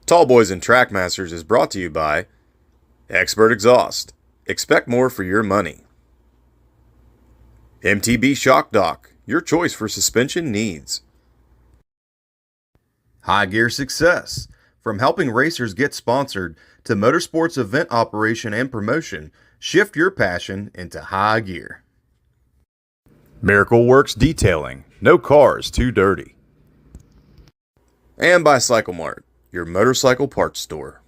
Tallboys and Trackmasters is brought to you by Expert Exhaust. Expect more for your money. MTB Shock Dock, your choice for suspension needs. High Gear Success. From helping racers get sponsored to motorsports event operation and promotion, shift your passion into high gear. Miracle Works Detailing. No cars too dirty. And by Cycle Mart, your motorcycle parts store.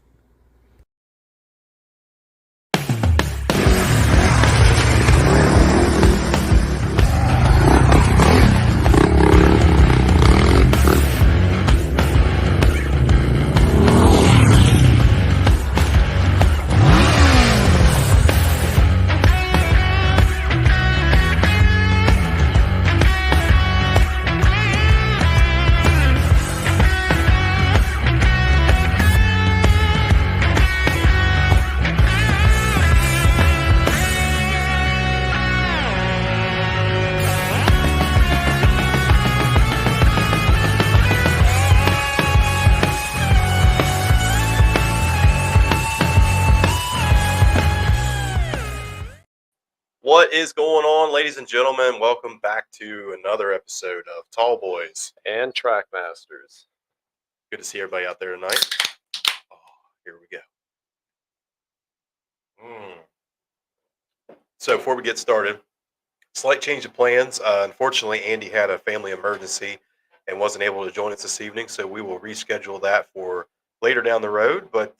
What is going on, ladies and gentlemen? Welcome back to another episode of Tallboys and Trackmasters. Good to see everybody out there tonight. Oh, here we go. So before we get started, slight change of plans. Unfortunately, Andy had a family emergency and wasn't able to join us this evening, so we will reschedule that for later down the road. But,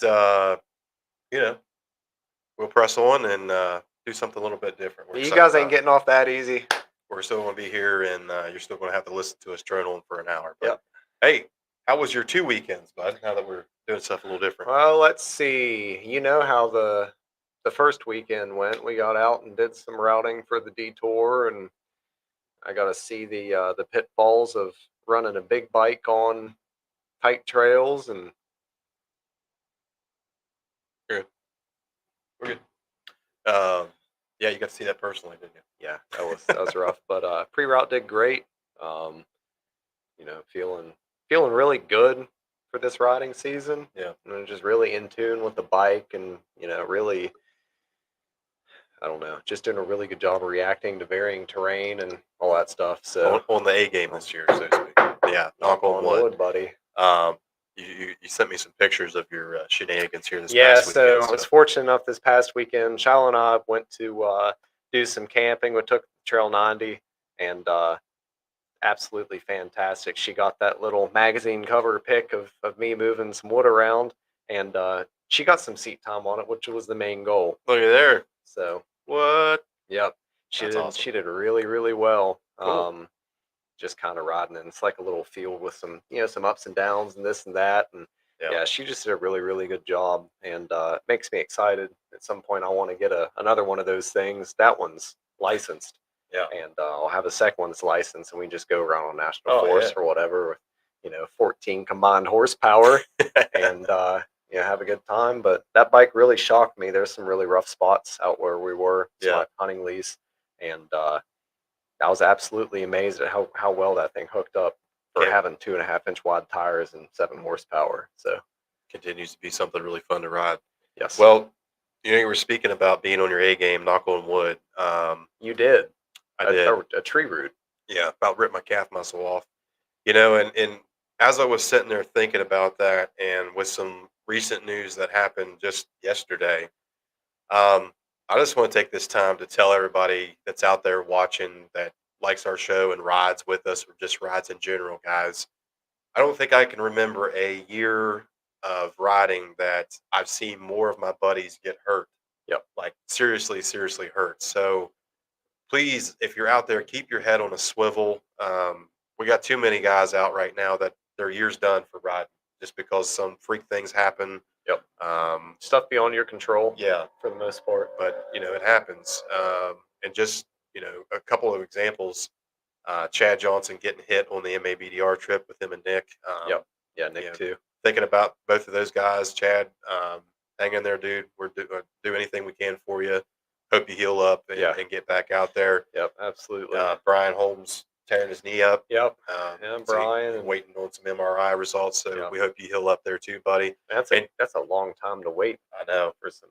we'll press on and do something a little bit different. You guys ain't getting off that easy. We're still going to be here, and you're still going to have to listen to us drone on for an hour. But, yep. Hey, how was your 2 weekends, bud, now that we're doing stuff a little different? Well, let's see. You know how the first weekend went. We got out and did some routing for the detour, and I got to see the pitfalls of running a big bike on tight trails. And we're good. Yeah, you got to see that personally, didn't you? Yeah, that was rough. But pre-route did great. Feeling really good for this riding season. Yeah, and just really in tune with the bike, and really, I don't know, just doing a really good job of reacting to varying terrain and all that stuff. So on the A game this year, so to speak. Yeah, knock on wood, buddy. You sent me some pictures of your shenanigans here this past weekend. Yeah, so I was fortunate enough this past weekend. Shiloh and I went to do some camping. We took Trail 90, and absolutely fantastic. She got that little magazine cover pic of me moving some wood around, and she got some seat time on it, which was the main goal. Look at there. So what? Yep, awesome. She did really, really well. Cool. Just kind of riding, and it's like a little field with some some ups and downs and this and that, and yeah, she just did a really, really good job, and it makes me excited. At some point I want to get another one of those things. That one's licensed, and I'll have a second one that's licensed, and we just go around on national forest or whatever with 14 combined horsepower and have a good time. But that bike really shocked me. There's some really rough spots out where we were. It's my hunting lease, and I was absolutely amazed at how well that thing hooked up for having 2.5-inch wide tires and 7 horsepower. So continues to be something really fun to ride. Yes. Well, you were speaking about being on your A game, knock on wood. You did. I did. A tree root. Yeah, about ripped my calf muscle off. And as I was sitting there thinking about that, and with some recent news that happened just yesterday, I just want to take this time to tell everybody that's out there watching that likes our show and rides with us, or just rides in general, guys. I don't think I can remember a year of riding that I've seen more of my buddies get hurt Yep. like seriously, seriously hurt. So please, if you're out there, keep your head on a swivel. We got too many guys out right now that their year's done for riding just because some freak things happen. Yep. Um, Stuff beyond your control yeah, for the most part. but it happens. And just a couple of examples. Chad Johnson getting hit on the MABDR trip with him and Nick. Yep. Yeah, You Nick know, too. thinking about both of those guys, Chad. Hang in there, dude. We're do anything we can for you. Hope you heal up Yeah. and get back out there. Yep. Absolutely. Brian Holmes tearing his knee up. Yep. Um, And so Brian and waiting on some MRI results. So yeah. we hope you heal up there too, buddy. That's And a long time to wait I know, for some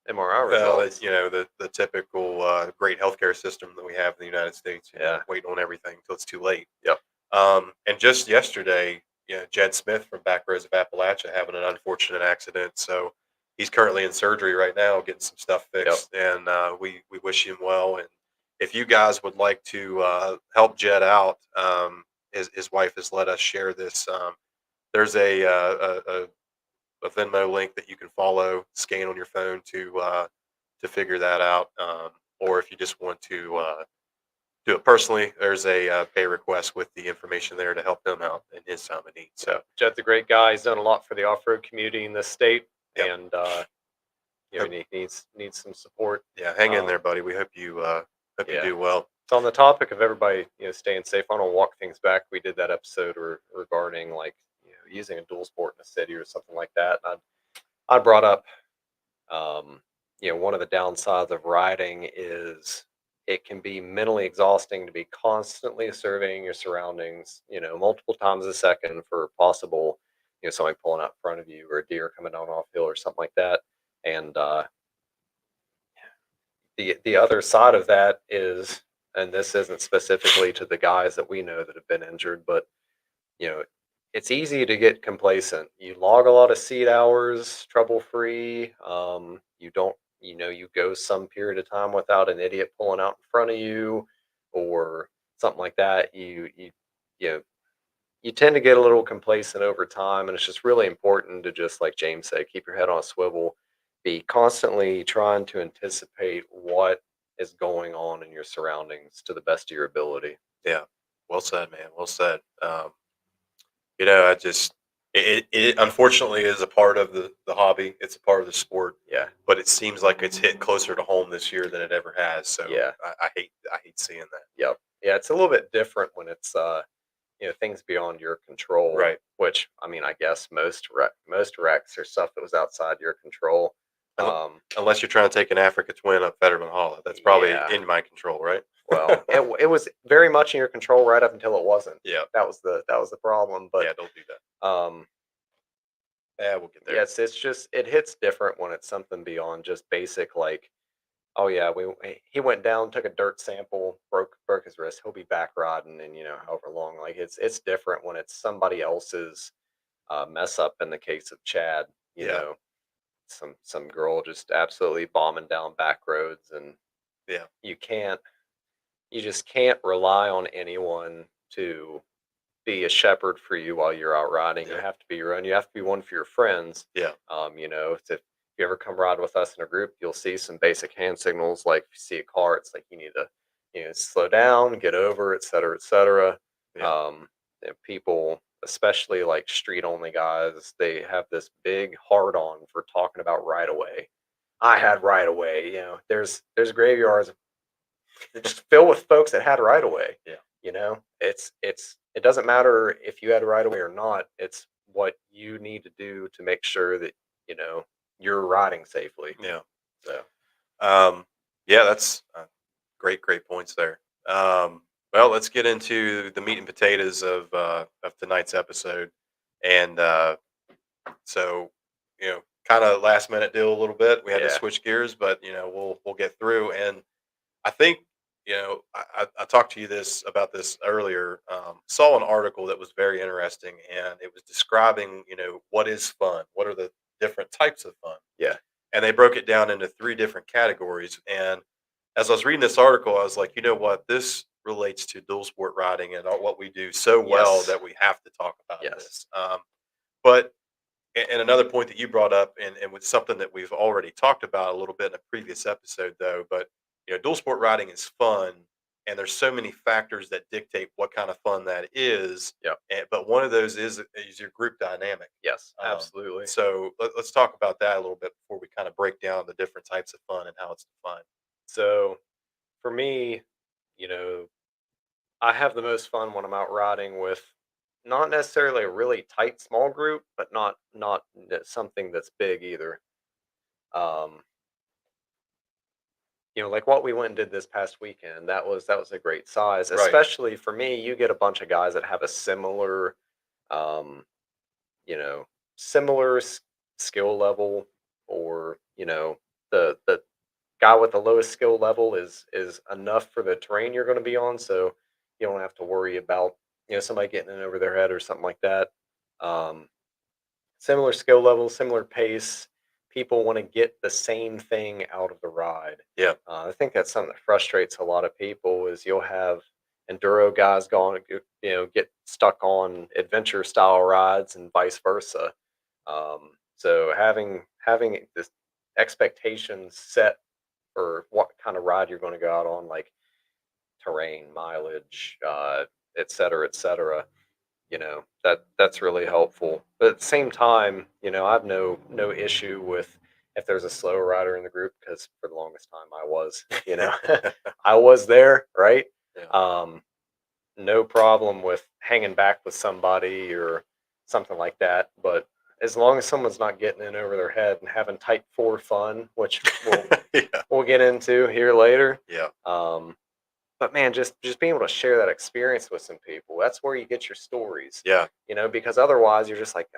MRI well, results. the typical great healthcare system that we have in the United States. Yeah. Waiting on everything until it's too late. Yep. And just yesterday, Jed Smith from Back Rows of Appalachia having an unfortunate accident. So he's currently in surgery right now, getting some stuff fixed. Yep. And we wish him well. And if you guys would like to help Jed out, his wife has let us share this. There's a Venmo link that you can follow, scan on your phone to figure that out. Or if you just want to do it personally, there's a pay request with the information there to help him out in his time of need. So Jed's a great guy. He's done a lot for the off-road community in this state, yep. and he needs some support. Yeah, hang in there, buddy. We hope you you do well. So on the topic of everybody staying safe, I want to walk things back. We did that episode regarding like using a dual sport in a city or something like that. And I brought up one of the downsides of riding is it can be mentally exhausting to be constantly surveying your surroundings, multiple times a second for possible, somebody pulling out in front of you or a deer coming down off hill or something like that. And the other side of that is, and this isn't specifically to the guys that we know that have been injured, but you know, it's easy to get complacent. You log a lot of seat hours, trouble free. You don't, you go some period of time without an idiot pulling out in front of you, or something like that. You know, you tend to get a little complacent over time, and it's just really important to just like James said, keep your head on a swivel, be constantly trying to anticipate what is going on in your surroundings to the best of your ability. Yeah, well said, man. Well said. I just it unfortunately is a part of the hobby. It's a part of the sport. Yeah, but it seems like it's hit closer to home this year than it ever has. So yeah, I hate seeing that. yep, yeah. It's a little bit different when it's things beyond your control. Right. Which I mean, I guess most wrecks are stuff that was outside your control. Unless you're trying to take an Africa Twin up Fetterman Hollow, that's probably in my control, right? Well, it was very much in your control right up until it wasn't. Yeah, that was the problem. But yeah, don't do that. Yeah, we'll get there. Yes, it's just it hits different when it's something beyond just basic. Like, oh yeah, he went down, took a dirt sample, broke his wrist. He'll be back riding in however long. Like it's different when it's somebody else's mess up. In the case of Chad, you know, some girl just absolutely bombing down back roads, and yeah, you just can't rely on anyone to be a shepherd for you while you're out riding. Yeah. You have to be your own. You have to be one for your friends. Yeah. If you ever come ride with us in a group, you'll see some basic hand signals. Like if you see a car, it's like you need to, slow down, get over, et cetera, et cetera. Yeah. People, especially like street only guys, they have this big hard on for talking about right away. I had right away. There's graveyards just filled with folks that had right away. Yeah. It doesn't matter if you had right away or not. It's what you need to do to make sure that you're riding safely. Yeah. So, that's great points there. Well, let's get into the meat and potatoes of tonight's episode, and so kind of last minute deal a little bit. We had to switch gears, but we'll get through. And I think I talked to you about this earlier. Saw an article that was very interesting, and it was describing what is fun, what are the different types of fun. Yeah, and they broke it down into 3 different categories. And as I was reading this article, I was like, you know what, this relates to dual sport riding and what we do so well that we have to talk about this. But And another point that you brought up, and with something that we've already talked about a little bit in a previous episode, though, but dual sport riding is fun, and there's so many factors that dictate what kind of fun that is. Yep. But one of those is your group dynamic. Yes, Um, absolutely. so let's talk about that a little bit before we kind of break down the different types of fun and how it's defined. So for me, you know, I have the most fun when I'm out riding with not necessarily a really tight small group, but not something that's big either. Um, like what we went and did this past weekend, that was a great size. Right. Especially for me, you get a bunch of guys that have a um, you know, similar skill level, or the guy with the lowest skill level is enough for the terrain you're going to be on, so you don't have to worry about somebody getting in over their head or something like that. Um, Similar skill level, similar pace. People want to get the same thing out of the ride. Yeah. I think that's something that frustrates a lot of people. Is you'll have enduro guys going, get stuck on adventure style rides and vice versa. So having this expectations set for what kind of ride you're going to go out on, like terrain, mileage, et cetera, et cetera. That's really helpful. But at the same time, I've no issue with if there's a slow rider in the group, because for the longest time I was, I was there, right? Yeah. Um, no problem with hanging back with somebody or something like that. But as long as someone's not getting in over their head and having type 4 fun, which we'll Yeah. we'll get into here later. Yeah. But man, just being able to share that experience with some people, that's where you get your stories. Yeah. Because otherwise you're just like,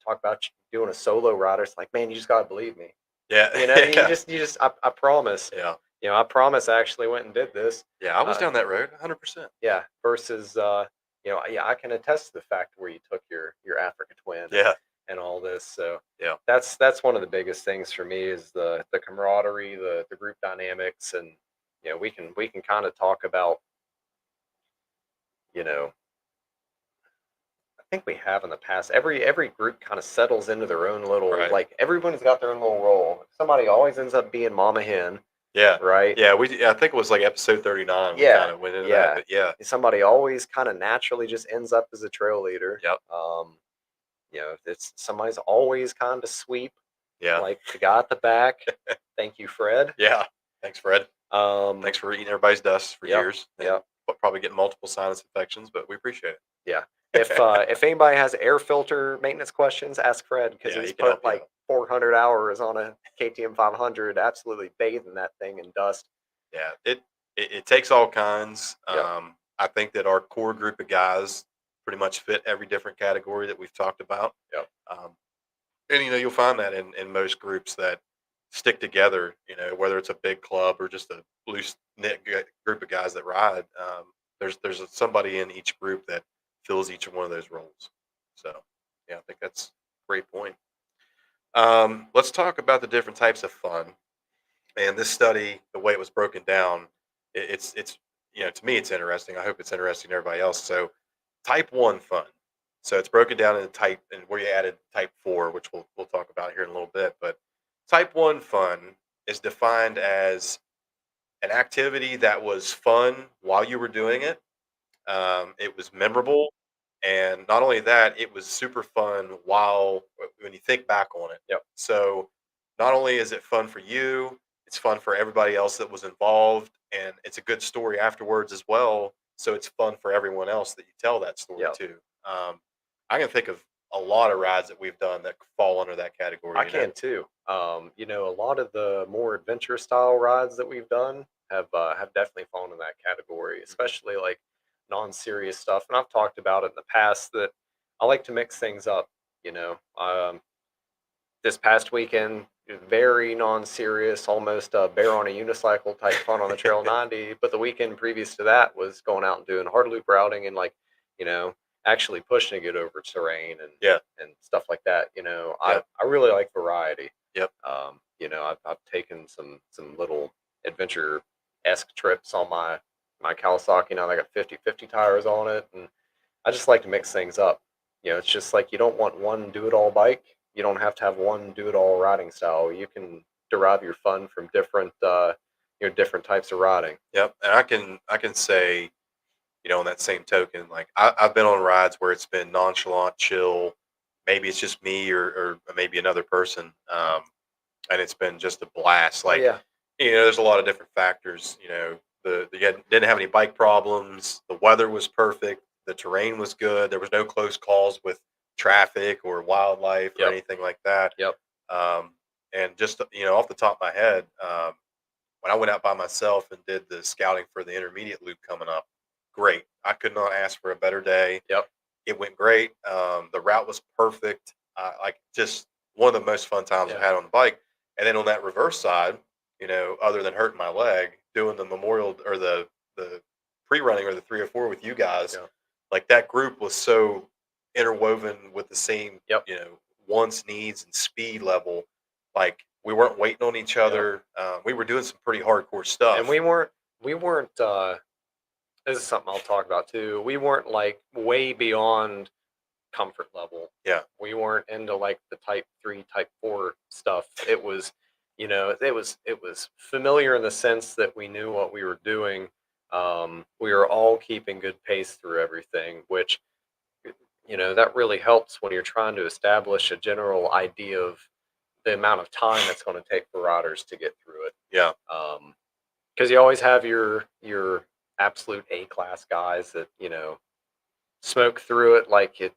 talk about doing a solo rider. It's like, man, you just gotta believe me. Yeah. You Yeah. just I promise. Yeah. I promise I actually went and did this. Yeah. I was Uh, down that road 100%. yeah. Versus yeah, I can attest to the fact where you took your Africa twin Yeah. and all this. So Yeah. that's one of the biggest things for me is the camaraderie, the group dynamics, and we can kind of talk about, you know I think we have in the past. Every group kind of settles into their own little, Right. like, everyone's got their own little role. Somebody always ends up being mama hen, Yeah. right? Yeah. I think it was like episode 39. We Yeah, kind of went into that, yeah. but yeah. Somebody always kind of naturally just ends up as a trail leader. Yep. It's somebody's always kind of sweep, Yeah. like the guy at the back. Thank you, Fred. Yeah. Thanks, Fred. Um, Thanks for eating everybody's dust for yep, years. And yep, probably getting multiple sinus infections, but we appreciate yeah. it. If anybody has air filter maintenance questions, ask Fred, because Yeah, he's he can help put you like out. 400 hours on a KTM 500, absolutely bathing that thing in dust. Yeah, it takes all kinds. Yep. I think that our core group of guys pretty much fit every different category that we've talked about. Yep. Um, and you'll find that in most groups that stick together. Whether it's a big club or just a loose knit group of guys that ride. There's somebody in each group that fills each one of those roles. So yeah, I think that's a great point. Let's talk about the different types of fun. And this study, the way it was broken down, it's to me it's interesting. I hope it's interesting to everybody else. So, type 1 fun. So it's broken down into type, and where you added type 4, which we'll talk about here in a little bit. But type 1 fun is defined as an activity that was fun while you were doing it. It was memorable, and not only that, it was super fun when you think back on it. Yep. So not only is it fun for you, it's fun for everybody else that was involved, and it's a good story afterwards as well. So it's fun for everyone else that you tell that story Yep. to. I can think of a lot of rides that we've done that fall under that category. I can too. A lot of the more adventure style rides that we've done have definitely fallen in that category, especially like non-serious stuff. And I've talked about it in the past that I like to mix things up. This past weekend, very non-serious, almost bear on a unicycle type fun on the Trail 90. But the weekend previous to that was going out and doing hard loop routing and, like, you know, actually pushing to get over terrain and Yeah. and stuff like that. Yeah. I really like variety. Yep. I've taken some little adventure esque trips on my Kawasaki. Now I got 50/50 tires on it, and I just like to mix things up. It's just like you don't want one do it all bike. you don't have to have one do-it-all riding style. You can derive your fun from different different types of riding. Yep, and I can say, on that same token, like I've been on rides where it's been nonchalant, chill. Maybe it's just me or maybe another person, and it's been just a blast. Oh Like, yeah. there's a lot of different factors. Didn't have any bike problems. The weather was perfect. The terrain was good. There was no close calls with traffic or wildlife or Yep. anything like that. Yep. Um, and just off the top of my head, when I went out by myself and did the scouting for the intermediate loop coming up, great. I could not ask for a better day. Yep. It went great. The route was perfect. Like, just one of the most fun times I've Yeah. had on the bike. And then on that reverse side, other than hurting my leg, doing the memorial or the pre-running or the 304 with you guys, Yeah. like, that group was so interwoven with the same, Yep. wants, needs, and speed level. Like, we weren't waiting on each Yep. other. We were doing some pretty hardcore And stuff. we weren't this is something I'll talk about too. We weren't like way beyond comfort level. Yeah. We weren't into like the type 3, type 4 stuff. It was, it was familiar in the sense that we knew what we were doing. We were all keeping good pace through everything, which that really helps when you're trying to establish a general idea of the amount of time it's going to take for riders to get through it. Yeah. Because you always have your absolute A class guys that smoke through it like it.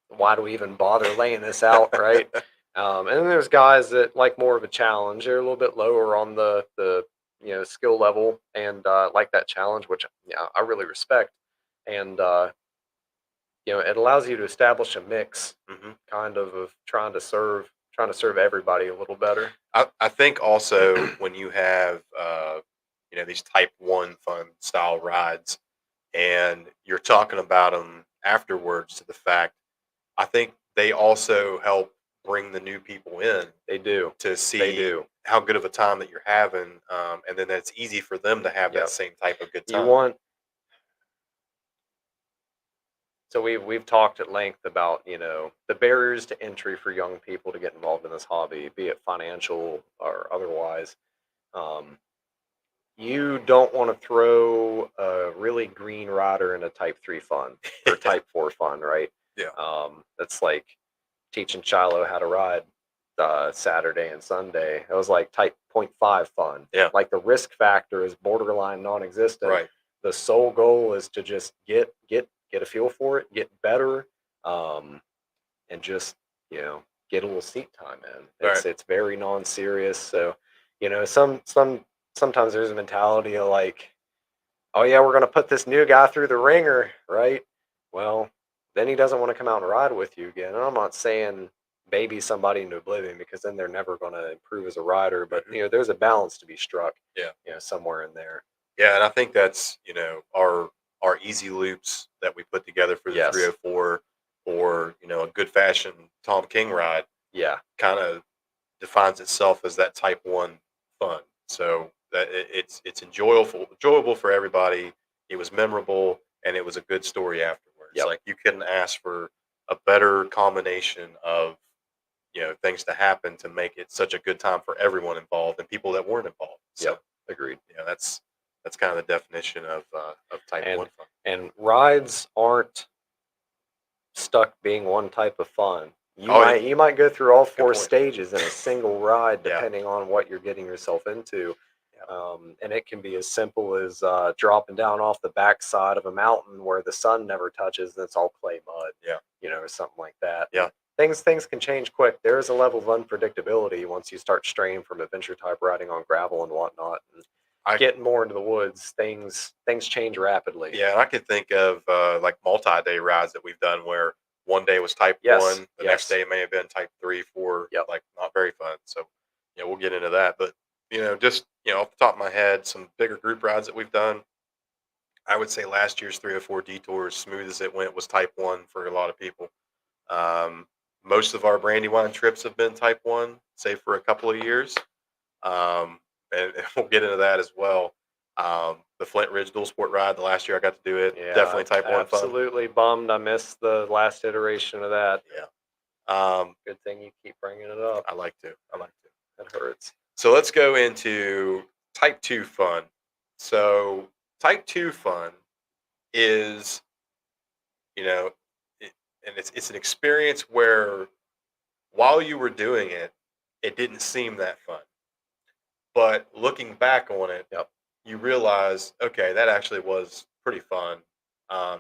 Why do we even bother laying this out, right? And then there's guys that like more of a challenge. They're a little bit lower on the skill level and like that challenge, which I really respect. And it allows you to establish a mix, Hmm. kind of trying to serve everybody a little better. I think also when you have these type one fun style rides and you're talking about them afterwards to the fact, I think they also help bring the new people in They do. to They see do. how good of a time that you're having, and then it's easy for them to have that Yep. same type of good You time. want So we've talked at length about the barriers to entry for young people to get involved in this hobby, be it financial or otherwise. Um, you don't want to throw a really green rider in a Type 3 fun or Type 4 fun, right? Yeah. That's like teaching Shiloh how to ride Saturday and Sunday. It was like Type point 0.5 fun. Yeah. Like the risk factor is borderline non-existent. Right. The sole goal is to just get a feel for it, get better, um, and just get a little seat time in. Right. It's very non-serious. So sometimes there's a mentality of like, oh yeah, we're gonna put this new guy through the ringer, right? Well, then he doesn't want to come out and ride with you again. And I'm not saying baby somebody into oblivion because then they're never going to improve as a rider. But Mhm. there's a balance to be struck. Yeah. Somewhere in there. Yeah, and I think that's our easy loops that we put together for the Yes. 304, or a good fashioned Tom King ride, Yeah. kind of defines itself as that type one fun. So that it's enjoyable for everybody. It was memorable, and it was a good story afterwards. Yep. Like, you couldn't ask for a better combination of things to happen to make it such a good time for everyone involved and people that weren't involved. So Yep. Agreed. that's kind of the definition of type And one fun. and rides aren't stuck being one type of fun. You Oh, might you might go through all four point. stages in a single ride, Yeah. depending on what you're getting yourself into. Yeah. And it can be as simple as dropping down off the backside of a mountain where the sun never touches and it's all clay mud. Yeah. Or something like that. Yeah. Things can change quick. There is a level of unpredictability once you start straying from adventure type riding on gravel and whatnot. And I getting more into the woods, things change rapidly. Yeah, and I could think of like multi-day rides that we've done where one day was type Yes. one, the next Yes. day may have been type 3, 4. Yep. Like, not very fun. So we'll get into that. But just off the top of my head, some bigger group rides that we've done. I would say last year's 304 detours, smooth as it went, was type one for a lot of people. Um, Most of our Brandywine trips have been type one, save for a couple of years. And we'll get into that as well. The Flint Ridge dual sport ride, the last year I got to do it, Yeah, definitely type one fun. absolutely bummed I missed the last iteration of that. Yeah, Good thing you keep bringing it up. I like to. I like to. That hurts. So let's go into type 2 fun. So type 2 fun is, you know, it, and it's an experience where while you were doing it, it didn't seem that fun. But looking back on it, Yep. you realize, okay, that actually was pretty fun.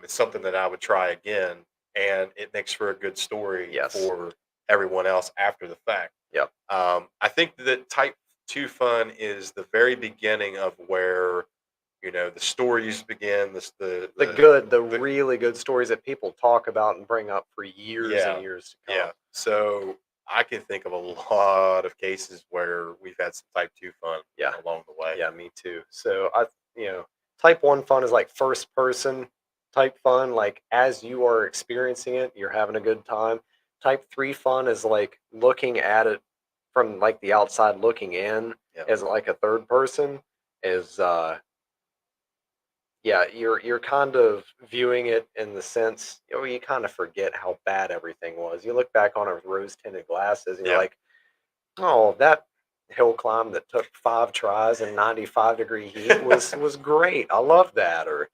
It's something that I would try again, and it makes for a good story Yes. for everyone else after the fact. Yep. I think that type 2 fun is the very beginning of where the stories begin. The really good stories that people talk about and bring up for years and Yeah, years to come. yeah. So I can think of a lot of cases where we've had some type 2 fun Yeah. along the way. Yeah, me too. So type 1 fun is like first person type fun, like as you are experiencing it, you're having a good time. Type 3 fun is like looking at it from like the outside looking in Yeah. as like a third person is yeah, you're kind of viewing it in the sense, you kind of forget how bad everything was. You look back on it with rose-tinted glasses, and you're Yeah. like, "Oh, that hill climb that took 5 tries in 95-degree heat was great. I love that." Or,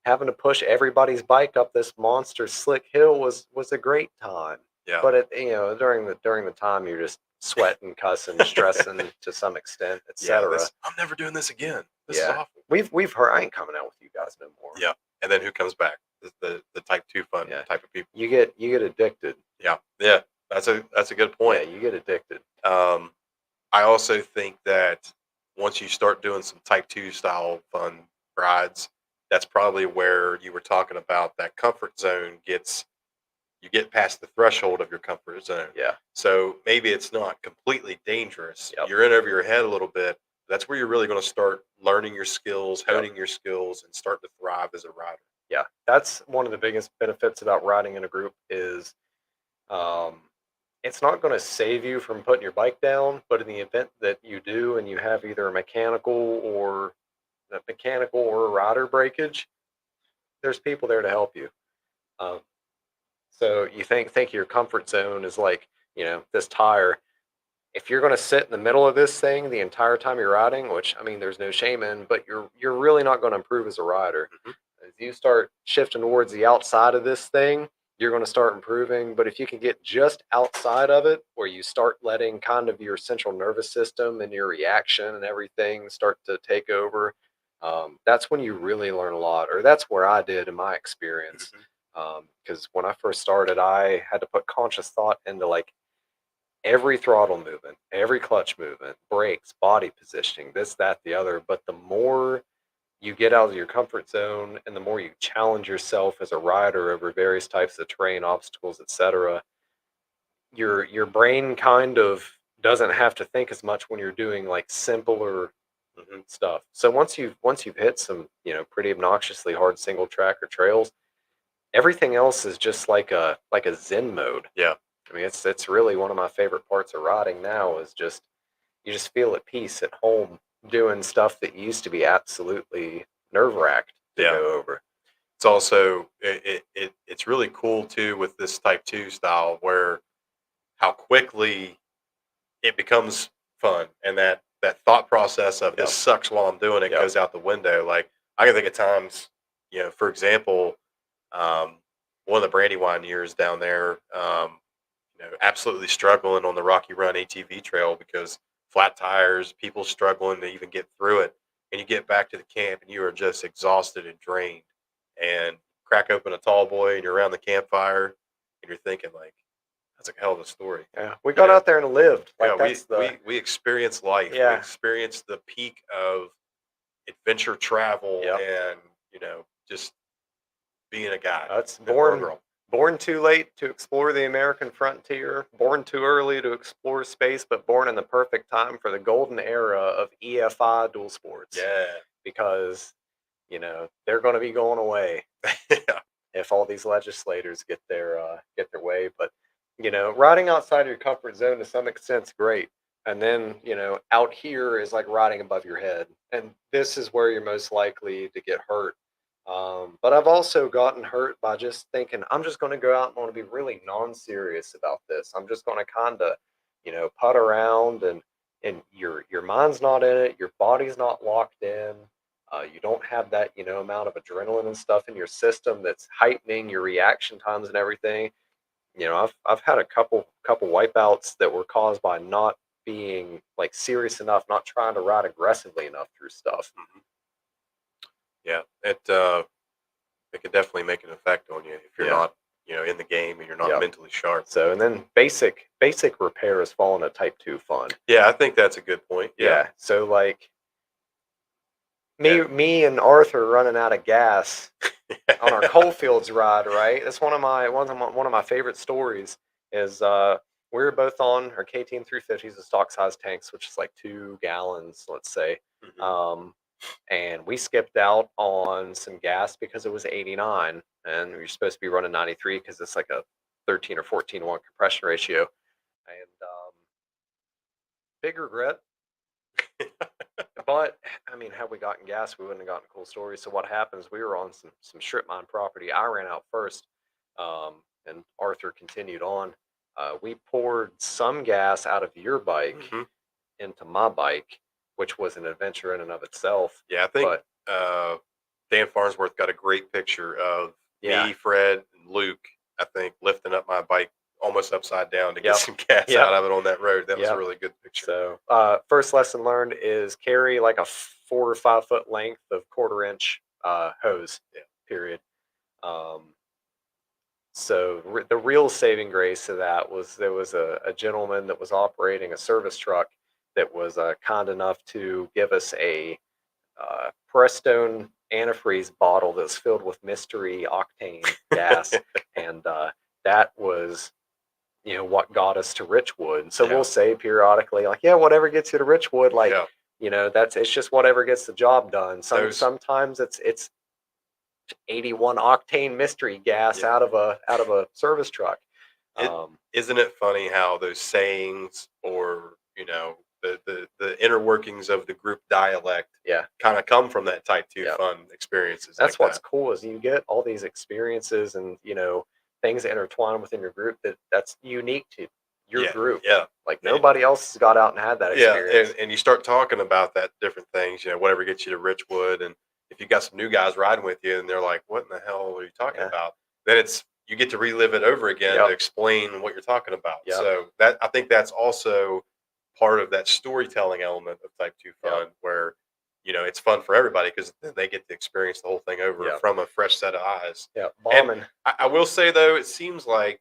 having to push everybody's bike up this monster slick hill was a great time. Yeah. But during the time, you're just sweating, cussing, stressing to some extent, Yeah. etc. I'm never doing this again. This is Yeah, awful. we've heard. I ain't coming out with you guys no more. Yeah. And then who comes back? The type 2 fun Yeah. type of people. You get addicted. Yeah. Yeah. That's a good Yeah, point. you get addicted. Um, I also think that once you start doing some type 2 style fun rides, that's probably where you were talking about that comfort zone gets you get past the threshold of your comfort zone. Yeah. So maybe it's not completely dangerous. Yep. You're in over your head a little bit. That's where you're really going to start learning your skills, Yep. honing your skills, and start to thrive as a rider. Yeah, that's one of the biggest benefits about riding in a group is um, it's not going to save you from putting your bike down, but in the event that you do and you have either a mechanical or a rider breakage, there's people there to help you. Um, so you think your comfort zone is like this tire. If you're going to sit in the middle of this thing the entire time you're riding, which I mean, there's no shame in, but you're really not going to improve as a rider. Mhm. As you start shifting towards the outside of this thing, you're going to start improving. But if you can get just outside of it, where you start letting kind of your central nervous system and your reaction and everything start to take over, that's when you really learn a lot. Or that's where I did in my experience. Mhm. Because when I first started, I had to put conscious thought into like every throttle movement, every clutch movement, brakes, body positioning, this, that, the other. But the more you get out of your comfort zone and the more you challenge yourself as a rider over various types of terrain, obstacles, etc., your brain kind of doesn't have to think as much when you're doing like simpler Mhm. stuff. So once you've hit some, pretty obnoxiously hard single track or trails, everything else is just like a zen mode. Yeah. I mean, it's really one of my favorite parts of riding now is just you just feel at peace at home doing stuff that used to be absolutely nerve wracked to Yeah. go over. It's also it's really cool too with this type 2 style where how quickly it becomes fun, and that thought process of this Yep. sucks while I'm doing it Yep. goes out the window. Like I can think of times, for example, um, one of the Brandywine years down there, absolutely struggling on the Rocky Run ATV trail because flat tires, people struggling to even get through it, and you get back to the camp and you are just exhausted and drained, and crack open a tall boy and you're around the campfire and you're thinking like, that's a hell of a story. Yeah. We You got know, out there and lived. yeah, Like that's the we experienced life. We yeah. experienced the peak of adventure travel Yep. and just being a guy, That's or a born girl. born too late to explore the American frontier, born too early to explore space, but born in the perfect time for the golden era of EFI dual sports. Yeah, Because, they're gonna be going away yeah, if all these legislators get their way. But riding outside of your comfort zone to some extent's great. And then out here is like riding above your head, and this is where you're most likely to get hurt. But I've also gotten hurt by just thinking I'm just going to go out and want to be really non-serious about this. I'm just going to kind of, putt around, and your mind's not in it, your body's not locked in. You don't have that amount of adrenaline and stuff in your system that's heightening your reaction times and everything. I've had a couple wipeouts that were caused by not being like serious enough, not trying to ride aggressively enough through stuff. Mhm. Yeah, it could definitely make an effect on you if you're Yeah. not, in the game and you're not Yep. mentally sharp. So, and then basic repair has fallen to type 2 fun. Yeah, I think that's a good point. Yeah. Yeah. So like Yeah. me and Arthur running out of gas on our Coalfields ride, right? That's one of my favorite stories. Is we were both on our KTM 350s, the stock size tanks, which is like 2 gallons, let's say. Mhm. And we skipped out on some gas because it was 89, and we were supposed to be running 93 because it's like a 13 or 14 to 1 compression ratio. And big regret. But I mean, had we gotten gas, we wouldn't have gotten cool stories. So what happens? We were on some strip mine property. I ran out first, and Arthur continued on. We poured some gas out of your bike Mhm. into my bike, which was an adventure in and of itself. Yeah, I think But Dan Farnsworth got a great picture of yeah, me, Fred, and Luke, I think, lifting up my bike almost upside down to get Yep. some gas Yep. out of it on that road. That was a Yep. really good picture. So first lesson learned is carry like a 4 or 5 foot length of 1/4 inch hose. Yeah. Period. So the real saving grace of that was there was a gentleman that was operating a service truck that was kind enough to give us a Prestone antifreeze bottle that's filled with mystery octane gas, and that was what got us to Richwood. So Yeah. we'll say periodically, like, yeah, whatever gets you to Richwood, like, Yeah. it's just whatever gets the job done. Those- Sometimes it's 81 octane mystery gas Yeah. out of a service truck. It, isn't it funny how those sayings or, the inner workings of the group dialect Yeah, kind of come from that type 2 Yeah. fun experiences that's like what's cool is you get all these experiences and things that intertwine within your group that's unique to your Yeah, group. yeah. Like And- nobody else has got out and had that Yeah, experience. and you start talking about that different things, whatever gets you to Richwood, and if you got some new guys riding with you, and they're like, "What in the hell are you talking Yeah. about?" Then you get to relive it over again Yep. to explain what you're talking about. Yep. So I think that's also part of that storytelling element of Type 2 Yep. fun, where it's fun for everybody because they get to experience the whole thing over Yep. from a fresh set of eyes. Yeah, And bombing. I will say though, it seems like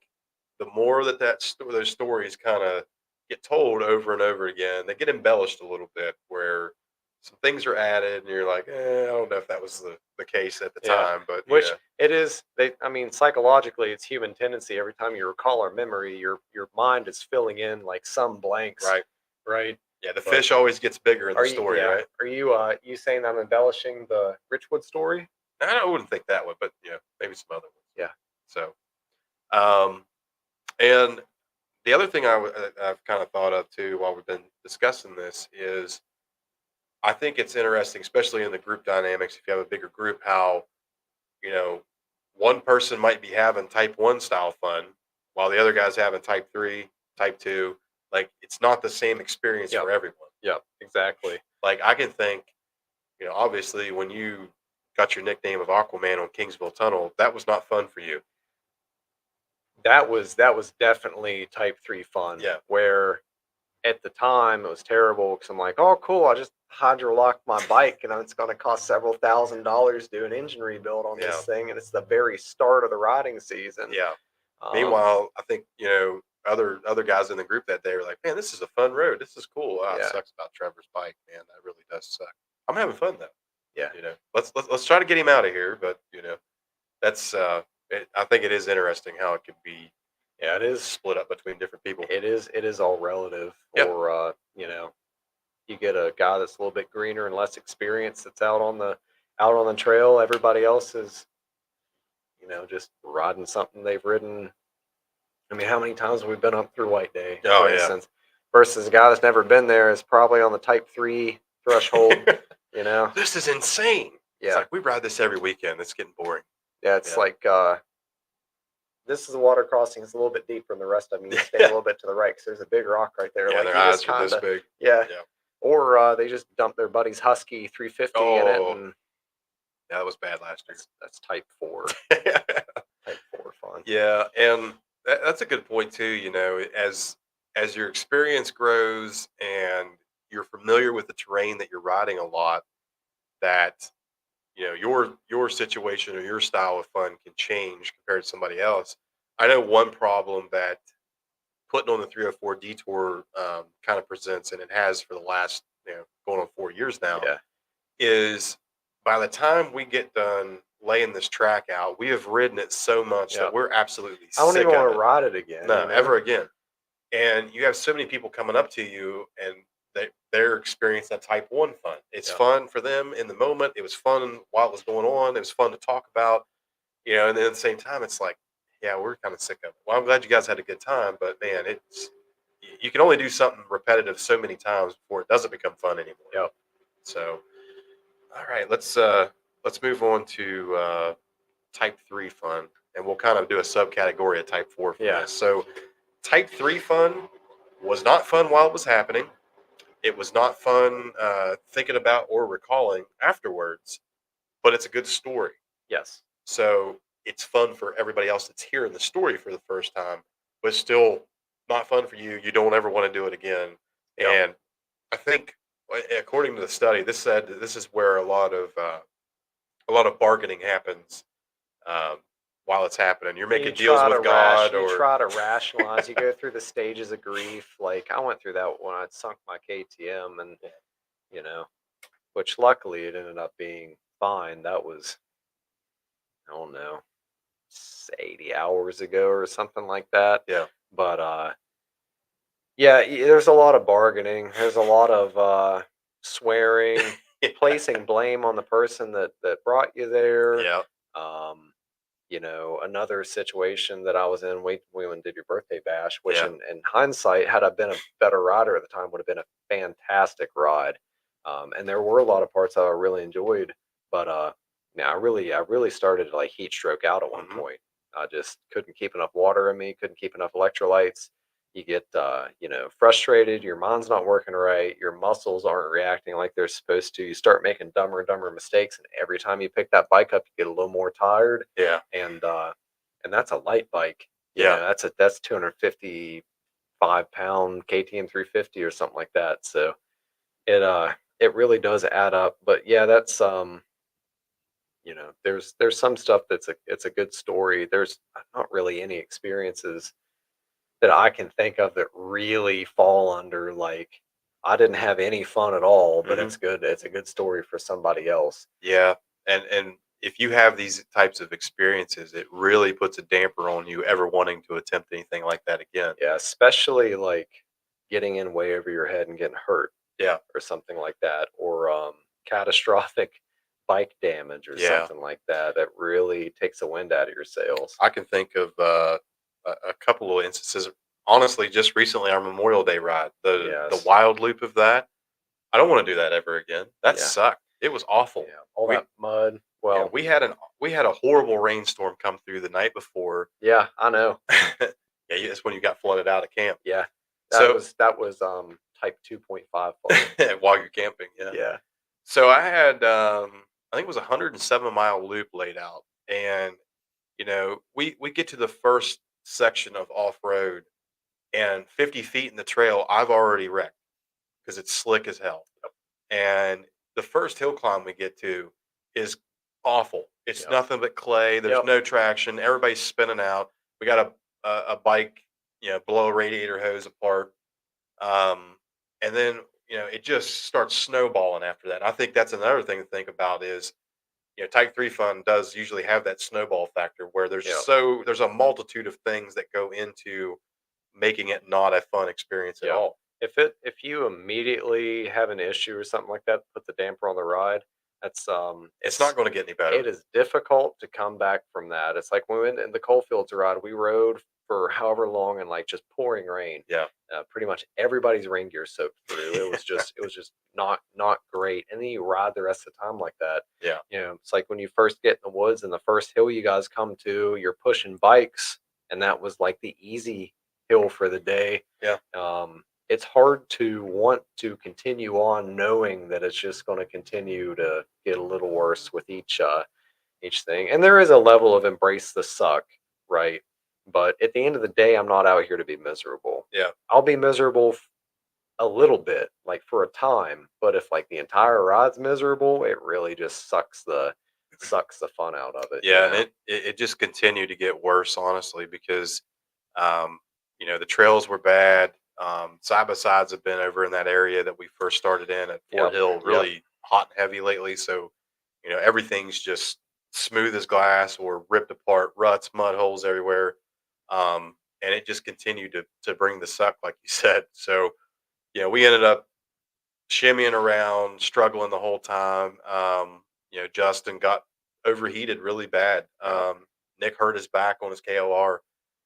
the more those stories kind of get told over and over again, they get embellished a little bit where some things are added and you're like, I don't know if that was the case at the Yeah. time, but Which it is. I mean, psychologically, it's human tendency. Every time you recall our memory, your mind is filling in like some blanks. right. Right. Yeah, the But fish always gets bigger in the Are you? story, Yeah. right? Are you saying I'm embellishing the Richwood story? I wouldn't think that one, but maybe some other ones. Yeah. So, and the other thing I've kind of thought of too while we've been discussing this is I think it's interesting, especially in the group dynamics, if you have a bigger group, how, you know, one person might be having type 1 style fun while the other guy's having type 3, type 2. Like, it's not the same experience Yep. for everyone. Yep. Exactly. Like, I can think, obviously, when you got your nickname of Aquaman on Kingsville Tunnel, that was not fun for you. That was definitely type 3 fun. Yeah. Where at the time it was terrible because I'm like, oh, cool, I just hydrolocked my bike and it's going to cost several $1,000s to do an engine rebuild on this thing, and it's the very start of the riding season. Yeah. Meanwhile, I think other guys in the group that day were like, "Man, this is a fun road. This is cool. It sucks about Trevor's bike, man. That really does suck. I'm having fun though. Yeah. Let's try to get him out of here. But that's I think it is interesting how it could be. Yeah, it is split up between different people. It is all relative. Yep. Or you get a guy that's a little bit greener and less experienced that's out on the trail. Everybody else is just riding something they've ridden. I mean, how many times have we been up through White Day, Oh, for yeah. instance, versus a guy that's never been there is probably on the type 3 threshold. This is insane. It's Yeah. like, we ride this every weekend. It's getting boring. Yeah, it's Yeah. like this is a water crossing. It's a little bit deeper than the rest of them. You stay a little bit to the right because there's a big rock right there. Yeah, Like their you just eyes are kind this of, big. yeah. Yeah. Or they just dump their buddy's Husky 350 in it, Oh, and yeah, that was bad last that's type 4. year. Type 4 fun. Yeah, and that's a good point too. As your experience grows and you're familiar with the terrain that you're riding a lot, that your situation or your style of fun can change compared to somebody else. I know one problem that putting on the 304 detour kind of presents, and it has for the last going on 4 years now, Yeah. is by the time we get done laying this track out, we have ridden it so much Yeah. that we're absolutely I don't even sick of want to it. ride it again. No, ever again. And you have so many people coming up to you, and they're experiencing that type one fun. It's Yeah. fun for them in the moment. It was fun while it was going on. It was fun to talk about, and then at the same time, it's like, yeah, we're kind of sick of it. Well, I'm glad you guys had a good time, but man, you can only do something repetitive so many times before it doesn't become fun anymore. Yep. So, all right, let's move on to type 3 fun, and we'll kind of do a subcategory of type 4 from Yeah. this. So, type 3 fun was not fun while it was happening. It was not fun thinking about or recalling afterwards, but it's a good story. Yes. So it's fun for everybody else that's hearing the story for the first time, but still not fun for you. You don't ever want to do it again. Yep. And I think, according to the study, this said that this is where a lot of bargaining happens um, while it's happening. You're making deals with God, You or try to rationalize. You go through the stages of grief. Like I went through that when I sunk my KTM, and you know, which luckily it ended up being fine. That was, I don't know, 80 hours ago or something like that. yeah, But yeah, there's a lot of bargaining. There's a lot of swearing, placing blame on the person that brought you there. yeah, Um, another situation that I was in, we went and did your birthday bash, which yeah, in hindsight, had I been a better rider at the time, would have been a fantastic ride. And there were a lot of parts I really enjoyed, but yeah, I really started to like heat stroke out at one hmm point. I just couldn't keep enough water in me, couldn't keep enough electrolytes. You get frustrated, your mind's not working right, your muscles aren't reacting like they're supposed to. You start making dumber and dumber mistakes, and every time you pick that bike up, you get a little more tired. yeah, And that's a light bike. yeah. That's 255-pound KTM 350 or something like that. So it really does add up. But yeah, that's there's some stuff it's a good story. There's not really any experiences that I can think of that really fall under like I didn't have any fun at all, but hmm it's good. It's a good story for somebody else. Yeah, and if you have these types of experiences, it really puts a damper on you ever wanting to attempt anything like that again. Yeah, especially like getting in way over your head and getting hurt Yeah, or something like that, or catastrophic bike damage or yeah. something like that. That really takes the wind out of your sails. I can think of a couple of instances. Honestly, just recently, our Memorial Day ride, the Yes. wild loop of that. I don't want to do that ever again. That Yeah. sucked. It was awful. Yeah. All We that mud. yeah, Well, we had a horrible rainstorm come through the night before. yeah, I know. Yeah, that's when you got flooded out of camp. Yeah. So That was type 2.5 fun. while you're camping, yeah. Yeah. So I had, I think it was a 107-mile loop laid out, and we get to the first section of off road, and 50 feet in the trail, I've already wrecked because it's slick as hell. And the first hill climb we get to is awful. It's Yep. nothing but clay. There's Yep. no traction. Everybody's spinning out. We got a bike, blow a radiator hose apart. And then it just starts snowballing after that. And I think that's another thing to think about is type 3 fun does usually have that snowball factor where Yep. there's a multitude of things that go into making it not a fun experience at Yeah. all. If you immediately have an issue or something like that, put the damper on the ride. That's It's not going to get any better. it is difficult to come back from that. It's like when we went in the Coalfields ride, we rode for however long and like just pouring rain. Yeah. Pretty much everybody's rain gear soaked through. It was just not great. And then you ride the rest of the time like that. Yeah. It's like when you first get in the woods and the first hill you guys come to, you're pushing bikes, and that was like the easy hill for the day. Yeah. It's hard to want to continue on knowing that it's just going to continue to get a little worse with each thing. And there is a level of embrace the suck, right? But at the end of the day, I'm not out here to be miserable. Yeah. I'll be miserable a little bit, like for a time. But if like the entire ride's miserable, it really just sucks the fun out of it. Yeah, and it just continued to get worse, honestly, because um, the trails were bad. Side by sides have been over in that area that we first started in at Fort Yep. Hill, really hot and heavy lately. So everything's just smooth as glass or ripped apart, ruts, mud holes everywhere, and it just continued to bring the suck, like you said. So we ended up shimmying around, struggling the whole time. Justin got overheated really bad. Yep. Nick hurt his back on his KOR.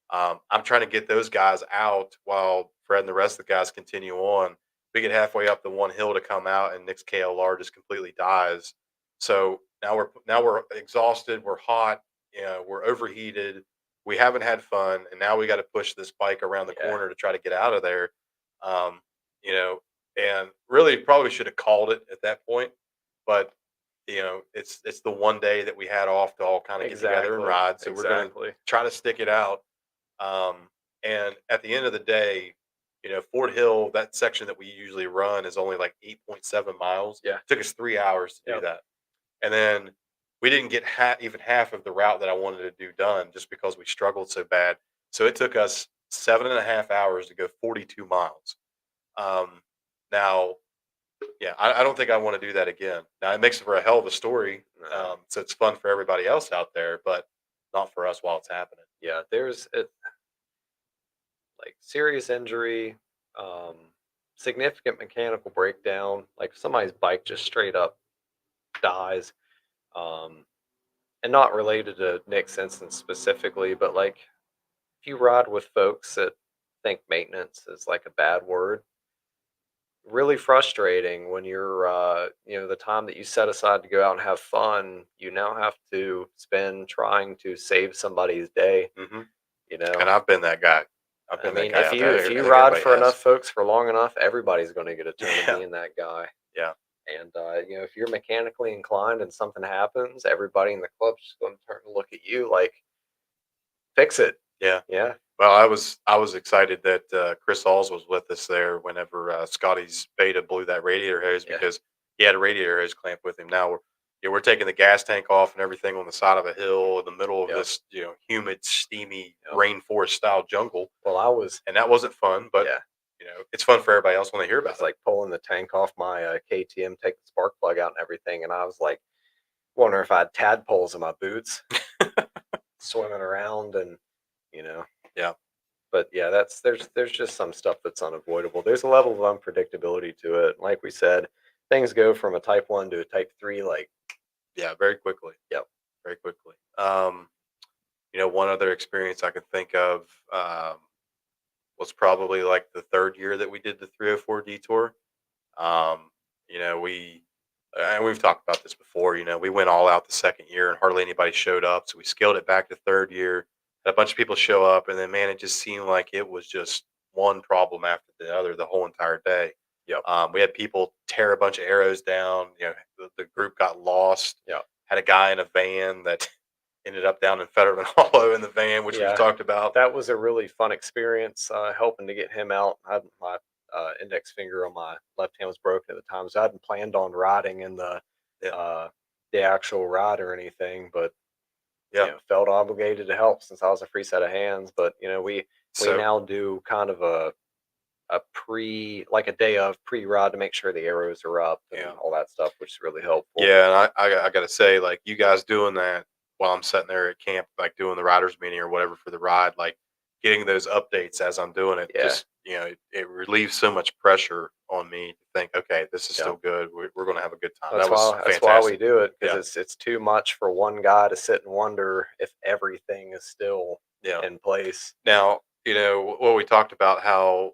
I'm trying to get those guys out while Fred and the rest of the guys continue on. We get halfway up the one hill to come out, and Nick's KLR just completely dies. So now we're exhausted. We're hot. We're overheated. We haven't had fun, and now we got to push this bike around the corner to try to get out of there. Um, you know, and really probably should have called it at that point, but it's the one day that we had off to all kind of get together and ride. So we're going to try to stick it out. And at the end of the day, Fort Hill, that section that we usually run is only like 8.7 miles. Yeah. It took us 3 hours to do that. And then we didn't get even half of the route that I wanted to do done just because we struggled so bad. So it took us 7.5 hours to go 42 miles. Now, yeah, I don't think I want to do that again. Now, it makes for a hell of a story. So it's fun for everybody else out there, but not for us while it's happening. Yeah, there's like serious injury, um, significant mechanical breakdown, like if somebody's bike just straight up dies, um, and not related to Nick's instance specifically, but like if you ride with folks that think maintenance is like a bad word, really frustrating when you're the time that you set aside to go out and have fun, you now have to spend trying to save somebody's day. Mm-hmm. You know, And I've been that guy. I mean, if you ride for enough folks for long enough, everybody's going to get a turn of being that guy. Yeah. And if you're mechanically inclined and something happens, everybody in the club's just going to turn and look at you like, fix it. Yeah. Yeah. Well, I was excited that Chris Alls was with us there whenever Scotty's beta blew that radiator hose because he had a radiator hose clamp with him. Now we're taking the gas tank off and everything on the side of a hill in the middle of this humid, steamy rainforest style jungle. Well, and that wasn't fun, but it's fun for everybody else when they hear about it. It's like pulling the tank off my KTM, take the spark plug out and everything, and I was like, wondering if I had tadpoles in my boots, swimming around, and Yeah. But yeah, there's just some stuff that's unavoidable. There's a level of unpredictability to it. Like we said, things go from a type 1 to a type 3 like very quickly. Yep. Very quickly. One other experience I can think of was probably like the third year that we did the 304 detour. We've talked about this before, we went all out the second year and hardly anybody showed up. So we scaled it back to third year. Had a bunch of people show up, and then man, it just seemed like it was just one problem after the other the whole entire day. Yep. We had people tear a bunch of arrows down. The group got lost. Yep. Had a guy in a van that ended up down in Fetterman Hollow in the van, which we've talked about. That was a really fun experience, helping to get him out. My index finger on my left hand was broken at the time, so I hadn't planned on riding in the actual ride or anything, but felt obligated to help since I was a free set of hands. But we now do kind of a day of pre-ride to make sure the arrows are up and all that stuff, which is really helpful. Yeah, and I gotta say, like, you guys doing that while I'm sitting there at camp, like doing the riders meeting or whatever for the ride, like getting those updates as I'm doing it, just it relieves so much pressure on me to think, okay, this is still good. We're going to have a good time. That's why we do it, because it's too much for one guy to sit and wonder if everything is still Yeah. in place. Now, what we talked about, how,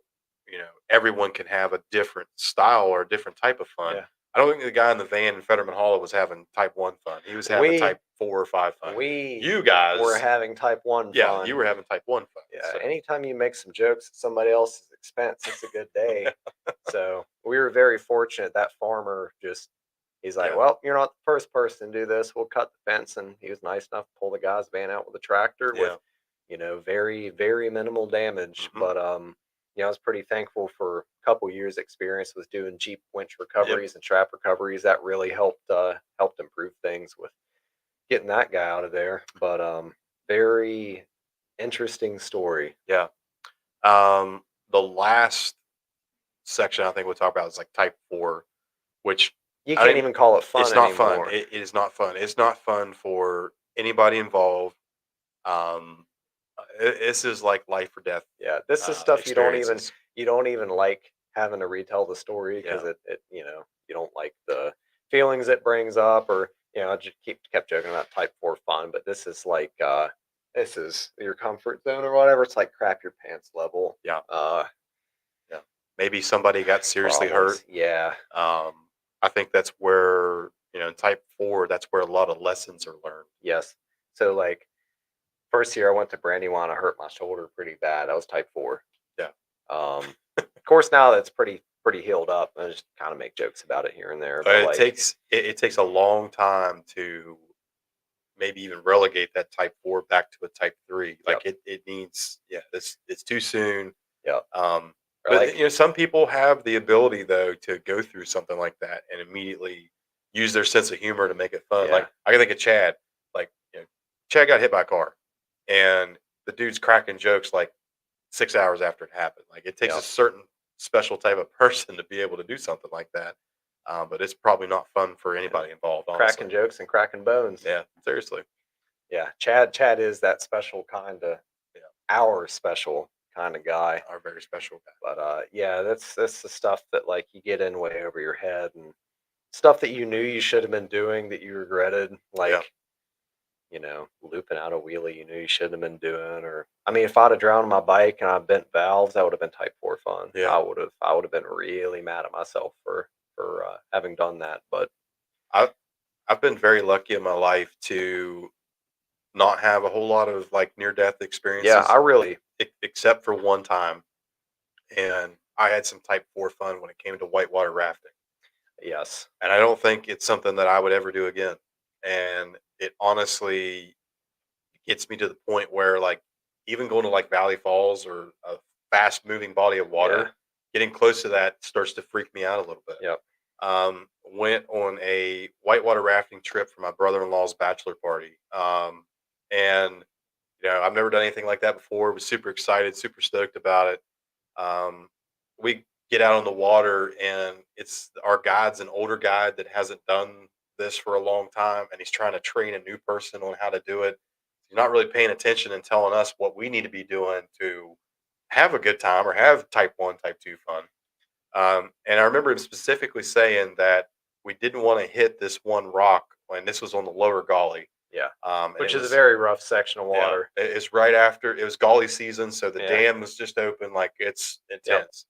everyone can have a different style or a different type of fun. Yeah. I don't think the guy in the van in Fetterman Hollow was having type 1 fun. He was having We type 4 or 5 fun. we You were guys, having type 1 yeah, you fun. were having type 1 fun. Yeah, So, anytime you make some jokes at somebody else's expense, it's a good day. So we were very fortunate. That farmer just, he's like, yeah, well, you're not the first person to do this. We'll cut the fence. And he was nice enough to pull the guy's van out with a tractor with, yeah. very, very minimal damage. Mhm. But, I was pretty thankful for a couple years experience with doing Jeep winch Yep. recoveries and trap recoveries. That really helped improve things with getting that guy out of there. But, very interesting story. Yeah. The last section I think we'll talk about is like type 4, which You I can't didn't even call it fun it's not fun. anymore. It is not fun. It's not fun for anybody involved. This is like life or death Yeah, this is stuff experiences. you don't even like having to retell the story because Yeah. it you don't like the feelings it brings up, or I just kept joking about type 4 fun, but this is like this is your comfort zone or whatever. It's like crap your pants level Yeah. Yeah. Maybe somebody got seriously hurt. problems. Yeah. Um, I think that's where, in type 4, that's where a lot of lessons are learned. Yes. So like first year I went to Brandywine, I hurt my shoulder pretty bad. I was type 4. Yeah. Of course, now that's pretty healed up. I just kind of make jokes about it here and there, but It takes a long time to maybe even relegate that type 4 back to a type 3. yep, Like it needs, yeah, it's too soon. yep. Um, Or but like, some people have the ability though to go through something like that and immediately use their sense of humor to make it fun. yeah, Like I can think of Chad. Like, Chad got hit by a car, and the dude's cracking jokes like 6 hours after it happened. Like it takes a yep. certain special type of person to be able to do something like that. But it's probably not fun for And anybody involved, honestly. cracking jokes and cracking bones. Yeah, seriously. Yeah, Chad is that special kind of Yeah, our special kind of guy. our very special guy. But yeah, that's the stuff that like you get in way over your head, and stuff that you knew you should have been doing that you regretted, Yeah, like looping out a wheelie you knew you shouldn't have been doing. Or I mean, if I'd have drowned my bike and I bent valves, that would have been type 4 fun. yeah. I would have been really mad at myself for having done that. But I've I've been very lucky in my life to not have a whole lot of like near death yeah, I experiences, really except for one time, and I had some type 4 fun when it came to whitewater rafting. yes, And I don't think it's something that I would ever do again. And it honestly gets me to the point where, like, even going to like Valley Falls or a fast moving body of yeah, water, getting close to that starts to freak me out a little bit. yep, Went on a whitewater rafting trip for my brother-in-law's bachelor party. And I've never done anything like that before. Was super excited, super stoked about it. Um, we get out on the water, and it's our guide's an older guide that hasn't done this for a long time, and he's trying to train a new person on how to do it. He's not really paying attention and telling us what we need to be doing to have a good time or have type 1, type 2 fun. And I remember him specifically saying that we didn't want to hit this one rock when this was on the lower gully. yeah. And it Which is a was, very rough section of yeah, water. it's right after it was gully season, so the Yeah, dam was just open, like it's yep, intense.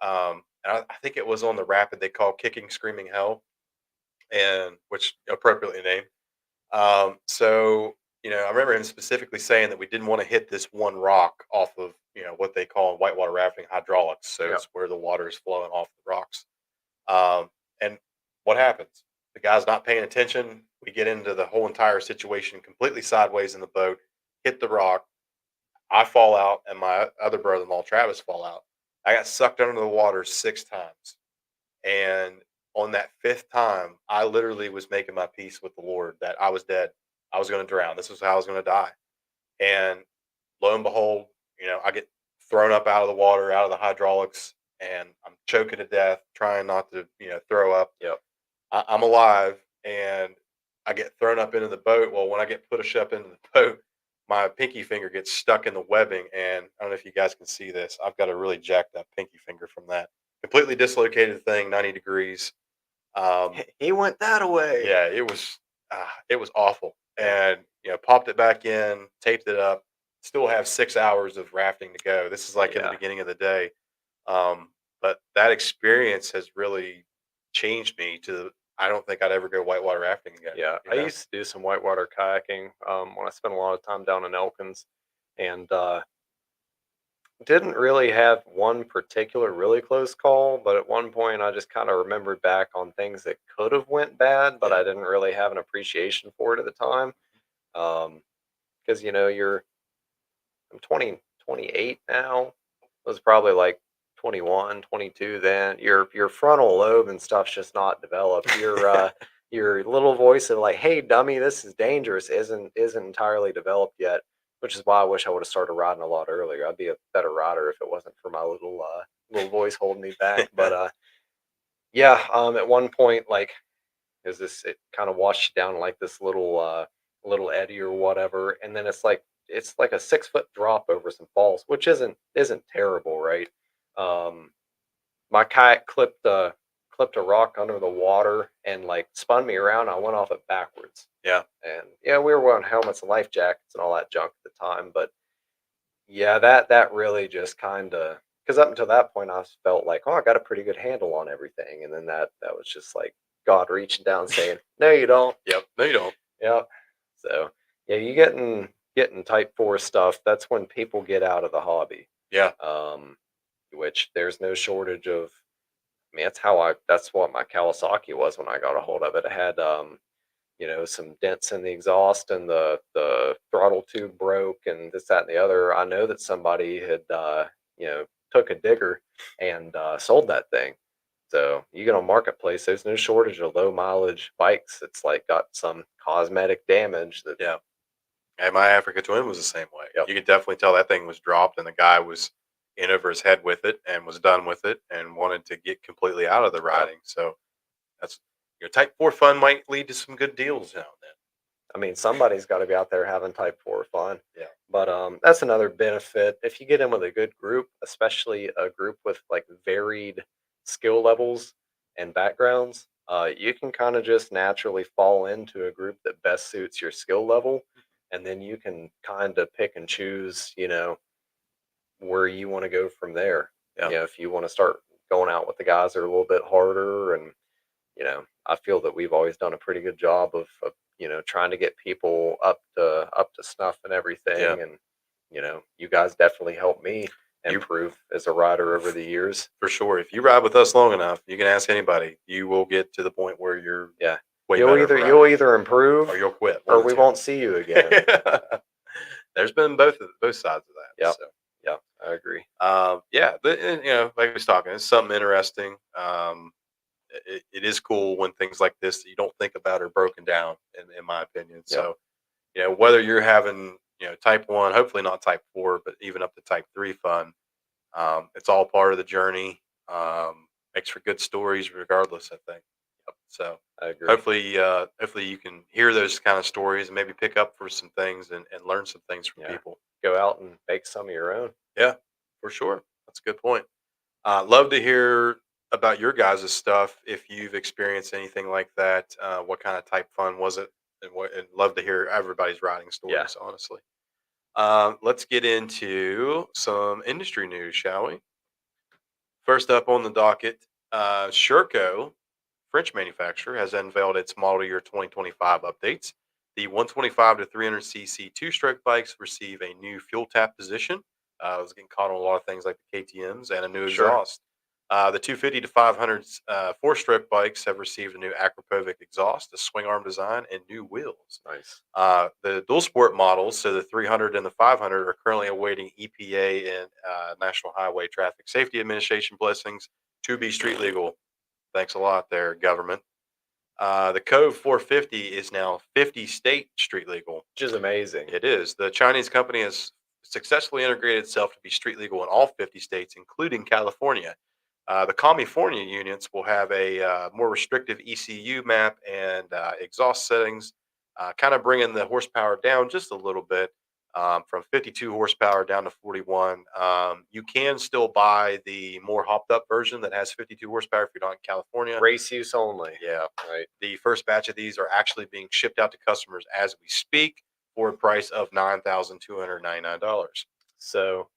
And I think it was on the rapid they call Kicking Screaming Hell, and which appropriately named. So I remember him specifically saying that we didn't want to hit this one rock off of what they call in whitewater rafting hydraulics. So yep, it's where the water is flowing off the rocks. And what happens? The guy's not paying attention. We get into the whole entire situation completely sideways in the boat, hit the rock. I fall out, and my other brother-in-law, Travis, fall out. I got sucked under the water 6 times, and on that fifth time, I literally was making my peace with the Lord that I was dead. I was going to drown. This was how I was going to die. And lo and behold, I get thrown up out of the water, out of the hydraulics, and I'm choking to death, trying not to, throw up. yep. I'm alive, and I get thrown up into the boat. Well, when I get pushed up into the boat, my pinky finger gets stuck in the webbing, and I don't know if you guys can see this. I've got a really jacked up pinky finger from that. Completely dislocated thing, 90 degrees. Um, He went that away. yeah, it was awful, Yeah, and popped it back in, taped it up. still have 6 hours of rafting to go. This is like in the Yeah. beginning of the day. But that experience has really changed me to I don't think I'd ever go whitewater rafting again. Yeah, You I know? used to do some whitewater kayaking when I spent a lot of time down in Elkins, and didn't really have one particular really close call. But at one point, I just kind of remembered back on things that could have went bad, but Yeah. I didn't really have an appreciation for it at the time. Because I'm 28 now. I was probably like 21, 22 then. Your frontal lobe and stuff's just not developed. Your little voice of like, "Hey, dummy, this is dangerous," isn't entirely developed yet. Which is why I wish I would have started riding a lot earlier. I'd be a better rider if it wasn't for my little voice holding me back. But yeah, at one point, like, is this it kind of washed down like this little eddy or whatever, and then it's like a 6 foot drop over some falls, which isn't terrible, right? um my kayak clipped a rock under the water and like spun me around. I went off it backwards, Yeah. and yeah, we were wearing helmets and life jackets and all that junk at the time. But yeah, that really just kind of, because up until that point I felt like, oh, I got a pretty good handle on everything, and then that was just like God reaching down saying, no, you don't. Yep. No, you don't. Yep. So yeah, you getting type 4 stuff. That's when people get out of the hobby. Yeah. Um, which there's no shortage of. I mean, that's what my Kawasaki was when I got a hold of it. It had some dents in the exhaust, and the throttle tube broke, and this, that, and the other. I know that somebody had took a digger and sold that thing. So you get on marketplace, there's no shortage of low mileage bikes. It's like got some cosmetic damage that. Yeah. And my Africa Twin was the same way. Yep. You could definitely tell that thing was dropped, and the guy was in over his head with it and was done with it and wanted to get completely out of the Yep. riding. So that's type 4 fun might lead to some good deals now and then. I mean, somebody's got to be out there having type 4 fun. Yeah. But that's another benefit. If you get in with a good group, especially a group with like varied skill levels and backgrounds, you can kind of just naturally fall into a group that best suits your skill level. And then you can kind of pick and choose, where you want to go from there. Yeah. If you want to start going out with the guys that are a little bit harder, and I feel that we've always done a pretty good job of trying to get people up to snuff and Yeah. everything. And you guys definitely helped me You improve as a rider over the years. For sure. If you ride with us long enough, you can ask anybody. You will get to the point where you're Yeah, way you'll better of a either rider, you'll either improve or you'll quit. One or of we the won't see you again. 2. There's been both sides of that. Yep. So, Yeah, I agree. yeah, like we was talking, it's something interesting. It is cool when things like this that you don't think about are broken down, in my opinion. Yep. So, whether you're having, type 1, hopefully not type 4, but even up to type 3 fun, it's all part of the journey. Makes for good stories regardless, I think. Yep. So I agree. hopefully you can hear those kind of stories and maybe pick up for some things and learn some things from Yeah, people. go out and make some of your own. Yeah, for sure. That's a good point. Love to hear about your guys' stuff. If you've experienced anything like that, what kind of type fun was it? And love to hear everybody's riding Yeah. stories, honestly. Let's get into some industry news, shall we? First up on the docket, Sherco, French manufacturer, has unveiled its model year 2025 updates. The 125 to 300cc two-stroke bikes receive a new fuel tap position. I was getting caught on a lot of things like the KTM's and a new Sure. exhaust. The 250 to 500 four-stroke bikes have received a new Acropovic exhaust, a swing arm design, and new wheels. Nice. The dual sport models, so the 300 and the 500, are currently awaiting EPA and National Highway Traffic Safety Administration blessings to be street legal. Thanks a lot, there, government. The Cove 450 is now 50 state street legal. Which is amazing. It is. The Chinese company has successfully integrated itself to be street legal in all 50 states, including California. The California units will have a more restrictive ECU map and exhaust settings, kind of bringing the horsepower down just a little bit, from 52 horsepower down to 41. You can still buy the more hopped up version that has 52 horsepower if you're not in California. Race use only. Yeah. Right. The first batch of these are actually being shipped out to customers as we speak. for a price of $9,299. So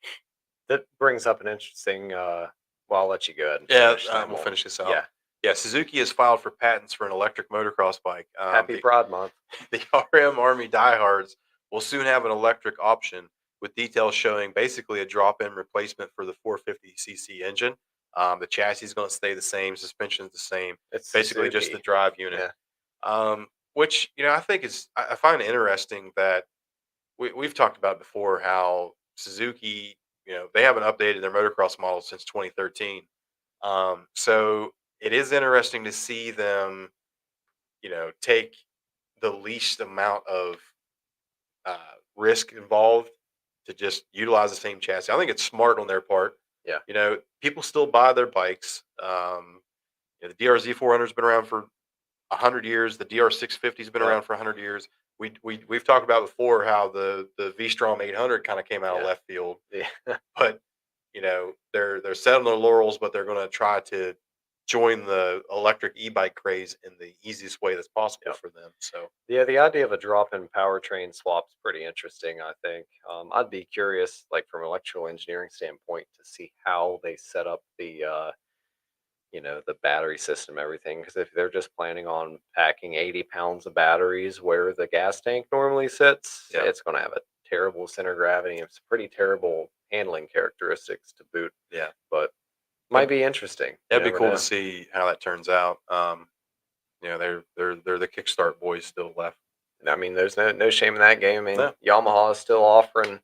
that brings up an interesting. Well, I'll let you go ahead and Yeah, finish. Then we'll finish this out. Yeah. Yeah, Suzuki has filed for patents for an electric motocross bike. Happy Pride Month. The RM Army diehards will soon have an electric option with details showing basically a drop-in replacement for the 450cc engine. The chassis is going to stay the same, suspension is the same, It's basically just the Suzuki. drive unit. Yeah. Which I think is I find it interesting that we've talked about before how Suzuki, they haven't updated their motocross model since 2013. So it is interesting to see them, take the least amount of uh, risk involved to just utilize the same chassis. I think it's smart on their part. Yeah. People still buy their bikes. The DRZ 400 has been around for 100 years. The DR 650 has been Yep. around for 100 years. We've talked about before how the V-Strom 800 kind of came out of Yeah. left field, Yeah. but they're set on their laurels, but they're going to try to join the electric e-bike craze in the easiest way that's possible Yep. for them. So Yeah, the idea of a drop-in powertrain swap is pretty interesting, I think. I'd be curious, like from an electrical engineering standpoint, to see how they set up the battery system, everything. Because if they're just planning on packing 80 pounds of batteries where the gas tank normally sits, yeah, it's going to have a terrible center of gravity. It's pretty terrible handling characteristics to boot, yeah, but might that'd, be interesting. You that'd be never cool to know. see how that turns out. They're the Kickstart boys still left. I mean, there's no shame in that game. I mean, No, Yamaha is still offering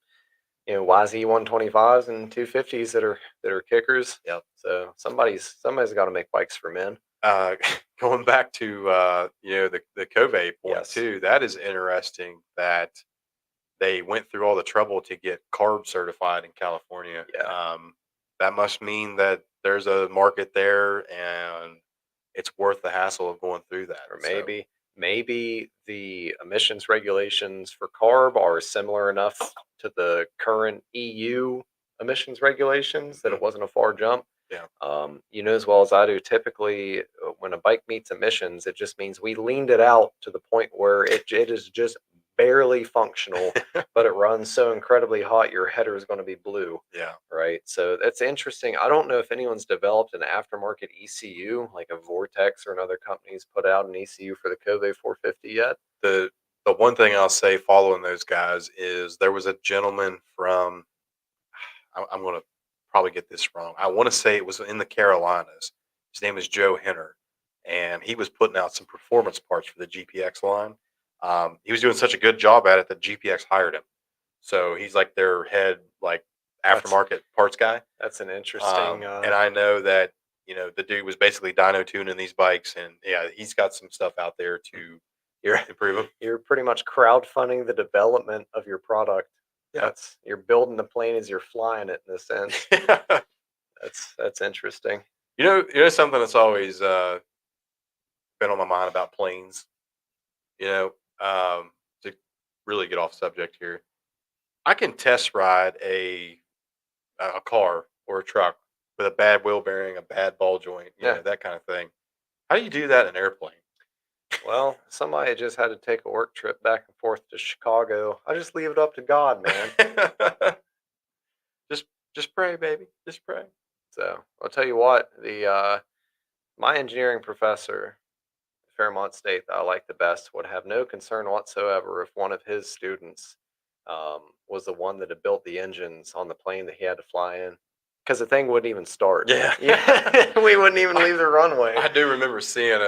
YZ 125s and 250s that are kickers. yep. So somebody's got to make bikes for men. Uh, Going back to the Cove point Yes. too, that is interesting that they went through all the trouble to get CARB certified in California. Yeah. That must mean that there's a market there, and it's worth the hassle of going through that. Or So maybe the emissions regulations for CARB are similar enough to the current EU emissions regulations that mhm, it wasn't a far jump. yeah, You know as well as I do, typically when a bike meets emissions, it just means we leaned it out to the point where it is just barely functional, but it runs so incredibly hot your header is going to be blue, yeah. right? So that's interesting. I don't know if anyone's developed an aftermarket ECU, like a Vortex or another company's put out an ECU for the Cove 450 yet. The the one thing I'll say following those guys is there was a gentleman from I'm going to probably get this wrong. I want to say it was in the Carolinas. His name is Joe Henner, and he was putting out some performance parts for the GPX line. He was doing such a good job at it that GPX hired him. So he's like their head, like That's aftermarket parts guy. that's an interesting. And I know that the dude was basically dyno tuning these bikes, and yeah, he's got some stuff out there to You're improve them. you're pretty much crowdfunding the development of your product. Yeah. You're building the plane as you're flying it in a sense. That's interesting. Something that's always been on my mind about planes. You know, to really get off subject here, I can test ride a car or a truck with a bad wheel bearing, a bad ball joint, Yeah. that kind of thing. How do you do that in an airplane? Well, somebody just had to take a work trip back and forth to Chicago. I just leave it up to God, man. just just pray, baby. Just pray. So I'll tell you what, the my engineering professor at Fairmont State that I like the best would have no concern whatsoever if one of his students was the one that had built the engines on the plane that he had to fly in, because the thing wouldn't even start. Yeah. Yeah, we wouldn't even leave the runway. I do remember seeing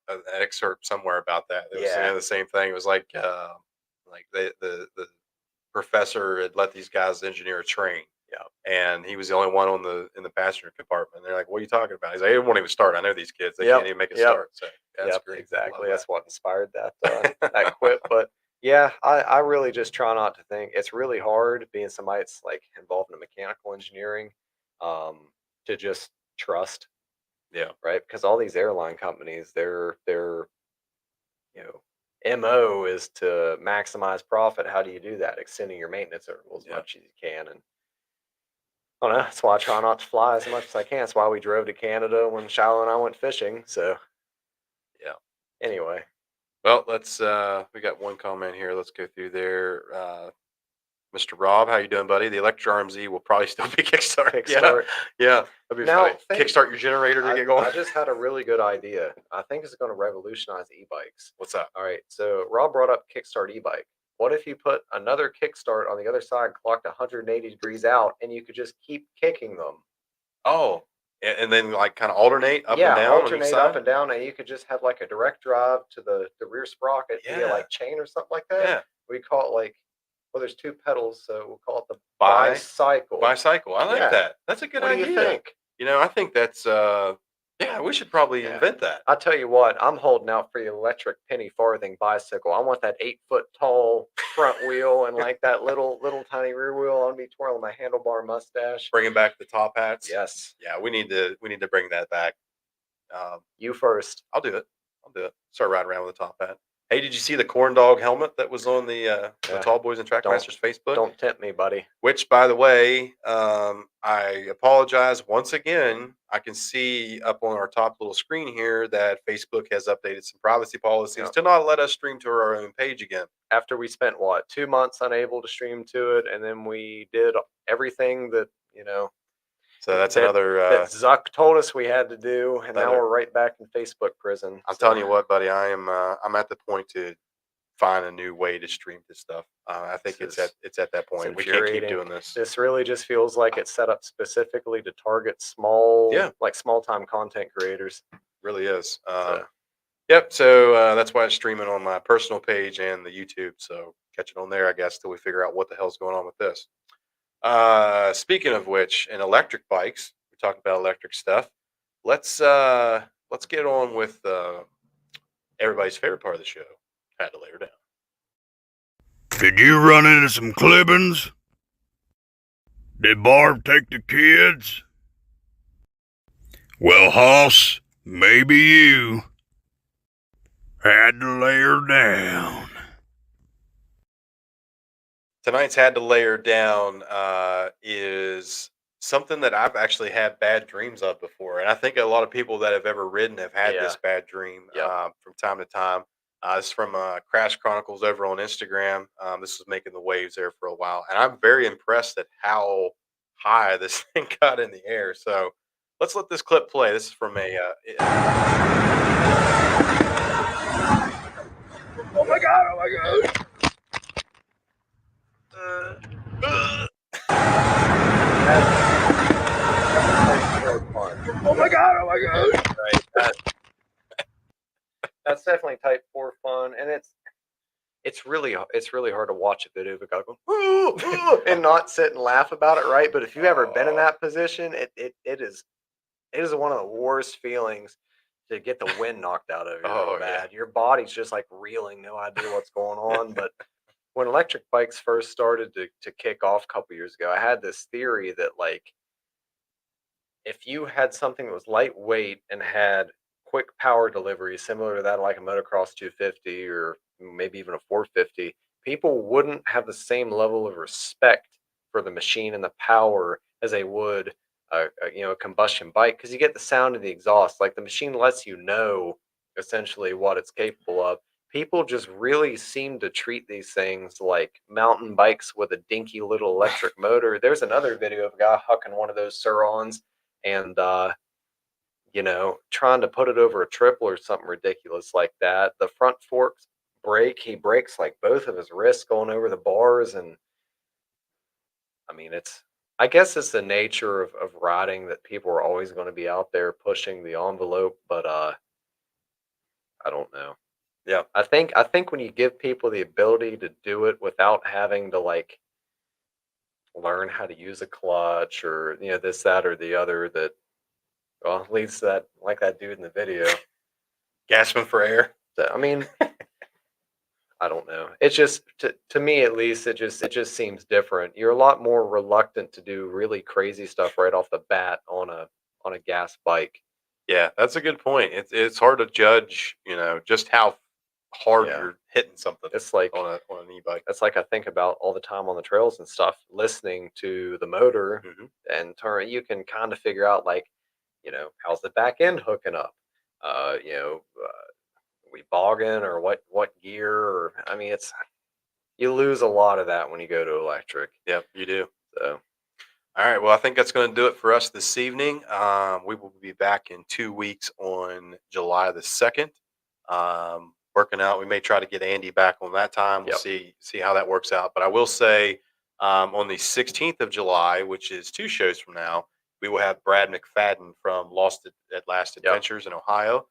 an excerpt somewhere about that. It was Yeah. the same thing. It was like the professor had let these guys engineer a train. Yeah. And he was the only one in the passenger compartment. They're like, "What are you talking about?" He's like, "It won't even start. I know these kids. They can't even make it start." So that's Yep, great. I exactly. love That's that. what inspired that quip. But yeah, I really just try not to think. It's really hard being somebody that's like involved in mechanical engineering, to just trust, Yeah, right? Because all these airline companies, their you MO is to maximize profit. How do you do that? Extending your maintenance interval as yeah, much as you can. And I don't know. That's why I try not to fly as much as I can. That's why we drove to Canada when Shiloh and I went fishing. So yeah. anyway. Well, let's we got one comment here. Let's go through there. Mr. Rob, how you doing, buddy? The Electra RMZ will probably still be Kickstarter. Yeah, Kickstart. yeah, that'd be Now, funny. Kickstart your generator to get going. I just had a really good idea. I think it's going to revolutionize e-bikes. What's that? All right, so Rob brought up Kickstart e-bike. What if you put another Kickstart on the other side, clocked 180 degrees out, and you could just keep kicking them? Oh, and then like kind of alternate up and Yeah, down on each alternate side. up and down, and you could just have like a direct drive to the rear sprocket via Yeah. like chain or something like that. Yeah, We call it like, well, there's two pedals, so we'll call it the bicycle. bicycle. I like Yeah. that. That's a good What idea. do you think? You know, I think that's yeah, we should probably Yeah. invent that. I'll tell you what, I'm holding out for the electric penny farthing bicycle. I want that 8-foot tall front wheel and like that little tiny rear wheel. I'll be twirling my handlebar mustache. Bringing back the top hats. Yes. Yeah, we need to bring that back. You first. I'll do it. Start riding around with a top hat. Hey, did you see the corn dog helmet that was on the Tallboys and Trackmasters Facebook? Don't tempt me, buddy. Which, by the way, I apologize once again. I can see up on our top little screen here that Facebook has updated some privacy policies to not let us stream to our own page again. After we spent 2 months unable to stream to it, and then we did everything that So that's another that Zuck told us we had to do, and now we're right back in Facebook prison. I'm telling you what, buddy, I'm at the point to find a new way to stream this stuff. I think it's at that point. We can't keep doing this. This really just feels like it's set up specifically to target small time content creators. Really is. Yep. So that's why it's streaming on my personal page and the YouTube. So catch it on there, I guess, till we figure out what the hell's going on with this. Speaking of which, in electric bikes, we talked about electric stuff. Let's get on with everybody's favorite part of the show. Had to lay her down. Did you run into some clippings? Did Barb take the kids? Well, Hoss, maybe you had to lay her down. Tonight's had to lay her down is something that I've actually had bad dreams of before, and I think a lot of people that have ever ridden have had this bad dream from time to time. This is from Crash Chronicles over on Instagram. This was making the waves there for a while, and I'm very impressed at how high this thing got in the air. So let's let this clip play. This is from a. Oh my god! Oh my god! Oh my god! Oh my god! Right, that's definitely type 4 fun, and it's really hard to watch a video of a guy going ooh, and not sit and laugh about it, right? But if you've ever been in that position, it is one of the worst feelings to get the wind knocked out of you. Oh, bad. Yeah. Your body's just like reeling, no idea what's going on. But when electric bikes first started to kick off a couple years ago, I had this theory that like if you had something that was lightweight and had quick power delivery similar to that like a motocross 250 or maybe even a 450, people wouldn't have the same level of respect for the machine and the power as they would a combustion bike, because you get the sound of the exhaust. Like the machine lets you know essentially what it's capable of. People just really seem to treat these things like mountain bikes with a dinky little electric motor. There's another video of a guy hucking one of those Surons and trying to put it over a triple or something ridiculous like that. The front forks break. He breaks like both of his wrists going over the bars. And I mean, I guess it's the nature of riding that people are always going to be out there pushing the envelope, but I don't know. Yeah. I think when you give people the ability to do it without having to like learn how to use a clutch or this, that, or the other, that leads to that, like that dude in the video gasping for air. I mean, I don't know. It's just to me at least, it just seems different. You're a lot more reluctant to do really crazy stuff right off the bat on a gas bike. Yeah, that's a good point. It's hard to judge, just how hard you're hitting something. It's like on an e-bike. That's like I think about all the time on the trails and stuff, listening to the motor and you can kind of figure out like, how's the back end hooking up? we bogging or what gear? Or I mean, you lose a lot of that when you go to electric. Yep, you do. So All right. Well, I think that's going to do it for us this evening. We will be back in 2 weeks on July the 2nd. Working out. We may try to get Andy back on that time. We'll Yep. see how that works out. But I will say on the 16th of July, which is 2 shows from now, we will have Brad McFadden from Lost at Last Yep. Adventures in Ohio.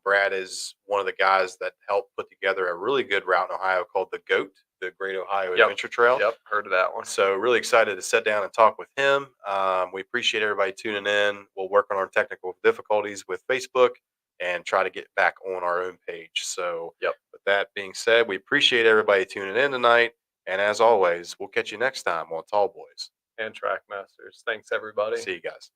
Brad is one of the guys that helped put together a really good route in Ohio called the GOAT, the Great Ohio Yep. Adventure Trail. Yep, heard of that one. So really excited to sit down and talk with him. We appreciate everybody tuning in. We'll work on our technical difficulties with Facebook and try to get back on our own page. So Yep. with that being said, we appreciate everybody tuning in tonight. And as always, we'll catch you next time on Tallboys and Trackmasters. Thanks, everybody. See you guys.